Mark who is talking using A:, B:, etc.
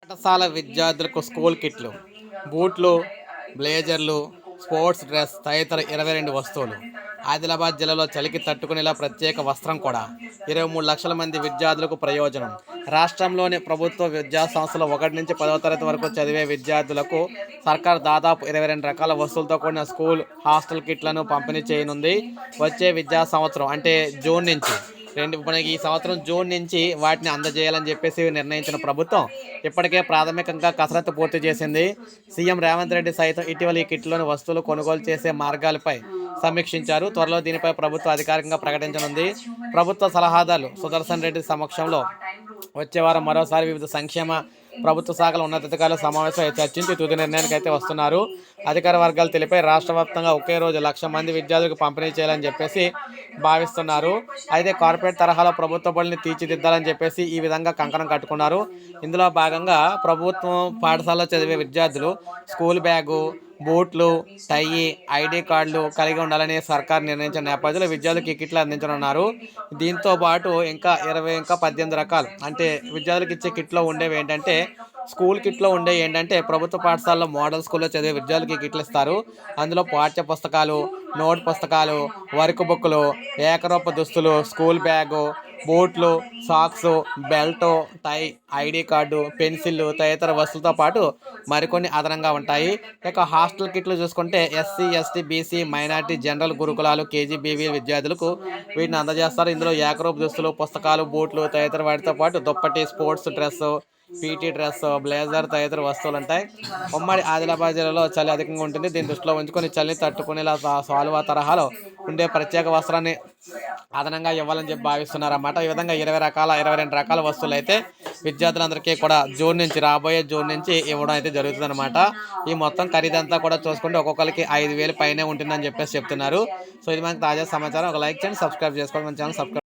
A: పాఠశాల విద్యార్థులకు స్కూల్ కిట్లు, బూట్లు, బ్లేజర్లు, స్పోర్ట్స్ డ్రెస్ తదితర 22 వస్తువులు. ఆదిలాబాద్ జిల్లాలో చలికి తట్టుకునేలా ప్రత్యేక వస్త్రం కూడా. 23 లక్షల మంది విద్యార్థులకు ప్రయోజనం. రాష్ట్రంలోని ప్రభుత్వ విద్యా సంస్థలు 1 నుంచి 10వ తరగతి వరకు చదివే విద్యార్థులకు సర్కార్ దాదాపు 22 రకాల వస్తువులతో కూడిన స్కూల్, హాస్టల్ కిట్లను పంపిణీ చేయనుంది. వచ్చే విద్యా సంవత్సరం అంటే జూన్ నుంచి మనకి ఈ సంవత్సరం జూన్ నుంచి వాటిని అందజేయాలని చెప్పేసి నిర్ణయించిన ప్రభుత్వం ఇప్పటికే ప్రాథమికంగా కసరత్తు పూర్తి చేసింది. సీఎం రేవంత్ రెడ్డి సైతం ఇటీవల ఈ కిట్లోని వస్తువులు కొనుగోలు చేసే మార్గాలపై సమీక్షించారు. త్వరలో దీనిపై ప్రభుత్వం అధికారికంగా ప్రకటించనుంది. ప్రభుత్వ సలహాదారు సుదర్శన్ రెడ్డి సమక్షంలో వచ్చే వారం మరోసారి వివిధ సంక్షేమ ప్రభుత్వ శాఖల ఉన్నతాధికారుల సమావేశం చర్చించి తుది నిర్ణయానికి అయితే వస్తున్నారు. అధికార వర్గాలు తెలిపై రాష్ట్ర వ్యాప్తంగా ఒకే రోజు 1,00,000 మంది విద్యార్థులకు పంపిణీ చేయాలని చెప్పేసి భావిస్తున్నారు. అయితే కార్పొరేట్ తరహాలో ప్రభుత్వ బడుల్ని తీర్చిదిద్దాలని చెప్పేసి ఈ విధంగా కంకణం కట్టుకున్నారు. ఇందులో భాగంగా ప్రభుత్వం పాఠశాలలో చదివే విద్యార్థులు స్కూల్ బ్యాగు, బూట్లు, టై, ఐడి కార్డులు కలిగి ఉండాలని సర్కార్ నిర్ణయించిన నేపథ్యంలో విద్యార్థులకు ఈ కిట్లు అందించనున్నారు. దీంతో పాటు ఇంకా 18 రకాలు అంటే విద్యార్థులకు ఇచ్చే కిట్లో ఉండేవి ఏంటంటే స్కూల్ కిట్లో ఉండేవి ఏంటంటే ప్రభుత్వ పాఠశాలలో మోడల్ స్కూల్లో చదివే విద్యార్థులకి ఈ కిట్లు ఇస్తారు. అందులో పాఠ్య పుస్తకాలు, నోట్ పుస్తకాలు, వర్క్ బుక్లు, ఏకరూప దుస్తులు, స్కూల్ బ్యాగు, బూట్లు, సాక్స్, బెల్ట్, టై, ఐడి కార్డు, పెన్సిళ్ళు తదితర వస్తువులతో పాటు మరికొన్ని అదనంగా ఉంటాయి. ఇక హాస్టల్ కిట్లు చూసుకుంటే SC, ST, BC, minority, general గురుకులాలు, కేజీబీవీ విద్యార్థులకు వీటిని అందజేస్తారు. ఇందులో ఏకరూప దుస్తులు, పుస్తకాలు, బూట్లు తదితర వాటితో పాటు దుప్పటి, sports dress, PT dress, blazer తదితర వస్తువులు ఉంటాయి. ఉమ్మడి ఆదిలాబాద్ జిల్లాలో చలి అధికంగా ఉంటుంది. దీన్ని దృష్టిలో ఉంచుకొని చలిని తట్టుకునేలా సాల్వా తరహాలో ఉండే ప్రత్యేక వస్త్రాన్ని అదనంగా ఇవ్వాలని చెప్పి భావిస్తున్నారన్నమాట. ఈ విధంగా 22 రకాల వస్తువులు అయితే విద్యార్థులందరికీ కూడా రాబోయే జూన్ నుంచి ఇవ్వడం అయితే జరుగుతుందన్నమాట. ఈ మొత్తం ఖరీదంతా కూడా చూసుకుంటే ఒక్కొక్కరికి 5,000 పైనే ఉంటుందని చెప్పేసి చెప్తున్నారు. సో ఇది మనకి తాజా సమాచారం. ఒక లైక్ చేయండి, సబ్స్క్రైబ్ చేసుకోండి, మన ఛానల్ సబ్స్క్రైబ్